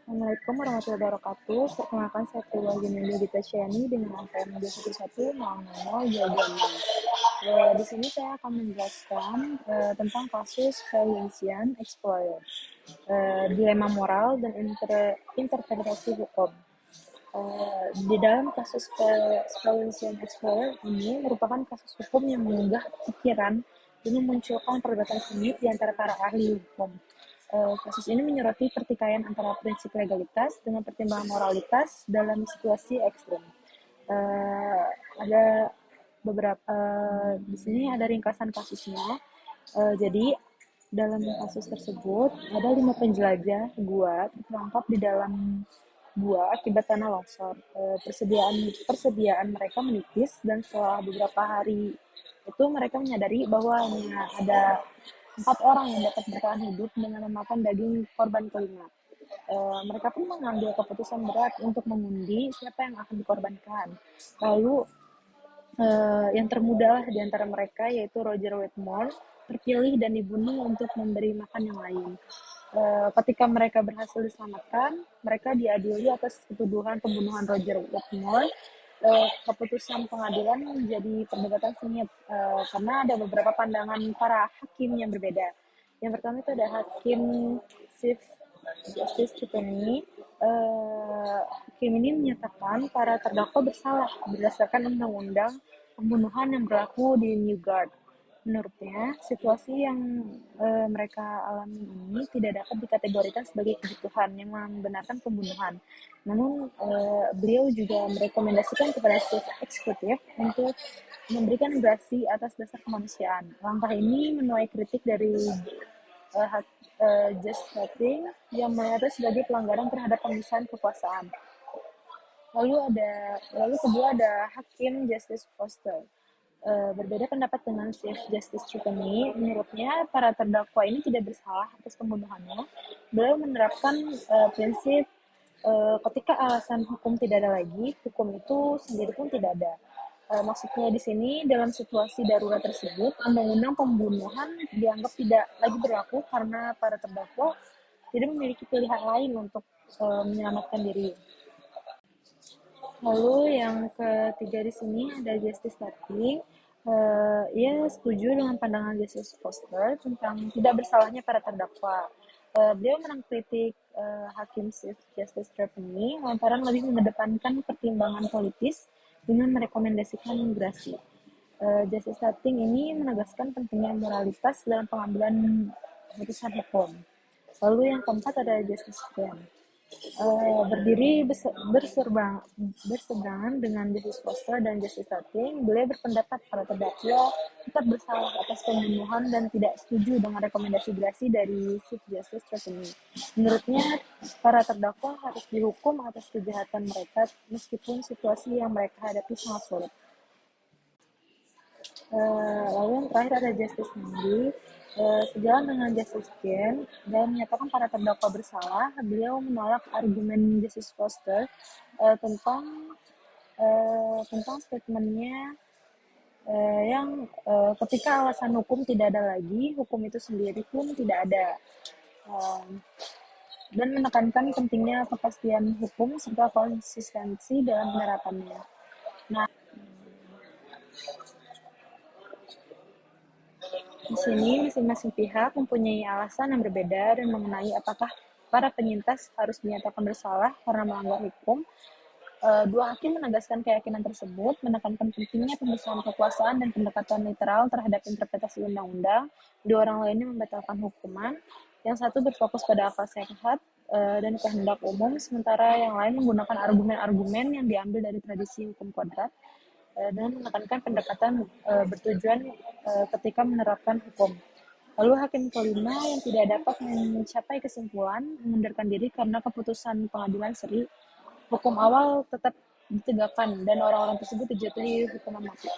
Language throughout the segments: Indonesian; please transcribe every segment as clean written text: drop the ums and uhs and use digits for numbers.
Assalamualaikum warahmatullahi wabarakatuh. Perkenalkan saya Purwa Junindi Gita Syani dengan angka 211 Di sini saya akan menjelaskan tentang kasus Valencian Explorer, dilema moral dan interpretasi hukum. Di dalam kasus Valencian Explorer ini merupakan kasus hukum yang mengunggah pikiran dan memunculkan perdebatan sengit di antara para ahli hukum. Kasus ini menyoroti pertikaian antara prinsip legalitas dengan pertimbangan moralitas dalam situasi ekstrem. Uh, ada beberapa di sini ada ringkasan kasusnya. Jadi dalam kasus tersebut ada 5 penjelajah gua terperangkap di dalam gua akibat tanah longsor. Persediaan mereka menipis dan setelah beberapa hari itu mereka menyadari bahwa hanya ada 4 orang yang dapat bertahan hidup dengan memakan daging korban kelima. Mereka pun mengambil keputusan berat untuk mengundi siapa yang akan dikorbankan. Lalu yang termuda lah di antara mereka yaitu Roger Whitmore terpilih dan dibunuh untuk memberi makan yang lain. Ketika mereka berhasil diselamatkan, mereka diadili atas ketuduhan pembunuhan Roger Whitmore. Keputusan pengadilan menjadi perdebatan sengit karena ada beberapa pandangan para hakim yang berbeda. Yang pertama itu ada Hakim Chief Justice Tiffany. Hakim ini menyatakan para terdakwa bersalah berdasarkan undang-undang pembunuhan yang berlaku di Newgate. Menurutnya, situasi yang mereka alami ini tidak dapat dikategorikan sebagai kebutuhan yang membenarkan pembunuhan. Namun, beliau juga merekomendasikan kepada staf eksekutif untuk memberikan gerasi atas dasar kemanusiaan. Langkah ini menuai kritik dari just chatting yang melihatnya sebagai pelanggaran terhadap pemisahan kekuasaan. Lalu kedua ada Hakim Justice Foster. Berbeda pendapat dengan Chief Justice Tiffany, menurutnya para terdakwa ini tidak bersalah atas pembunuhannya. Beliau menerapkan prinsip ketika alasan hukum tidak ada lagi, hukum itu sendiri pun tidak ada. Maksudnya di sini dalam situasi darurat tersebut, undang-undang pembunuhan dianggap tidak lagi berlaku karena para terdakwa tidak memiliki pilihan lain untuk menyelamatkan diri. Lalu yang ketiga di sini ada Justice Tati. Ia setuju dengan pandangan Justice Foster tentang tidak bersalahnya para terdakwa. Beliau mengkritik Hakim Chief Justice Trelawney lantaran lebih mengedepankan pertimbangan politis dengan merekomendasikan migrasi. Justice Tati ini menegaskan pentingnya moralitas dalam pengambilan keputusan hukum. Lalu yang keempat ada Justice Ken. Berdiri berseberangan dengan Justice Foster dan Justice Tating, beliau berpendapat para terdakwa tetap bersalah atas pembunuhan dan tidak setuju dengan rekomendasi gerasi dari Chief Justice Trelawney. Menurutnya, para terdakwa harus dihukum atas kejahatan mereka meskipun situasi yang mereka hadapi sangat sulit. Lalu yang terakhir ada Justice Mandy. Sejalan dengan Justice Ken dan menyatakan para terdakwa bersalah, beliau menolak argumen Justice Foster tentang statementnya yang ketika alasan hukum tidak ada lagi, hukum itu sendiri pun tidak ada, dan menekankan pentingnya kepastian hukum serta konsistensi dalam penerapannya. Nah, di sini masing-masing pihak mempunyai alasan yang berbeda dan mengenai apakah para penyintas harus dinyatakan bersalah karena melanggar hukum. Dua hakim menegaskan keyakinan tersebut, menekankan pentingnya pemisahan kekuasaan dan pendekatan netral terhadap interpretasi undang-undang. Dua orang lainnya membatalkan hukuman. Yang satu berfokus pada akal sehat dan kehendak umum, sementara yang lain menggunakan argumen-argumen yang diambil dari tradisi hukum kodrat dan menekankan pendekatan bertujuan ketika menerapkan hukum. Lalu hakim kelima yang tidak dapat mencapai kesimpulan mengundurkan diri karena keputusan pengadilan seri. Hukum awal tetap ditegakkan dan orang-orang tersebut dijatuhi hukuman mati.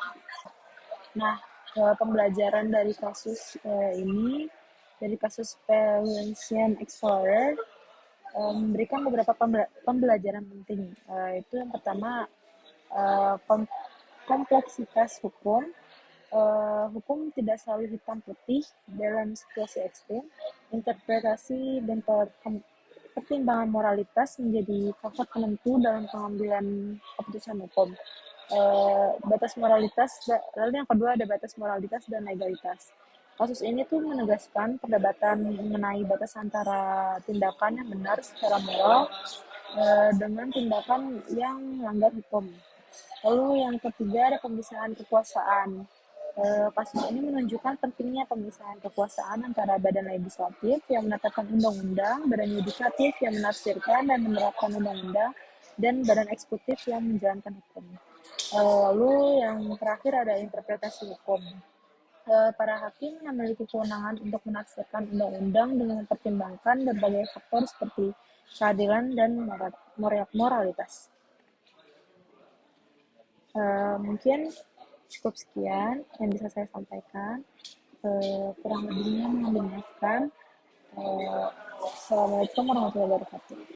Nah, pembelajaran dari kasus ini, dari kasus Valencian Explorer, memberikan beberapa pembelajaran penting. Itu yang pertama, kompleksitas hukum. Hukum tidak selalu hitam putih dalam situasi ekstrem. Interpretasi dan pertimbangan moralitas menjadi faktor penentu dalam pengambilan keputusan hukum. Batas moralitas, lalu yang kedua ada batas moralitas dan legalitas. Kasus ini tuh menegaskan perdebatan mengenai batas antara tindakan yang benar secara moral dengan tindakan yang melanggar hukum. Lalu yang ketiga ada pemisahan kekuasaan. Kasus ini menunjukkan pentingnya pemisahan kekuasaan antara badan legislatif yang menetapkan undang-undang, badan yudikatif yang menafsirkan dan menerapkan undang-undang, dan badan eksekutif yang menjalankan hukum. Lalu yang terakhir ada interpretasi hukum. Para hakim memiliki kewenangan untuk menafsirkan undang-undang dengan mempertimbangkan berbagai faktor seperti keadilan dan moralitas. Mungkin cukup sekian yang bisa saya sampaikan. Kurang lebihnya mohon dimaafkan. Assalamualaikum warahmatullahi wabarakatuh.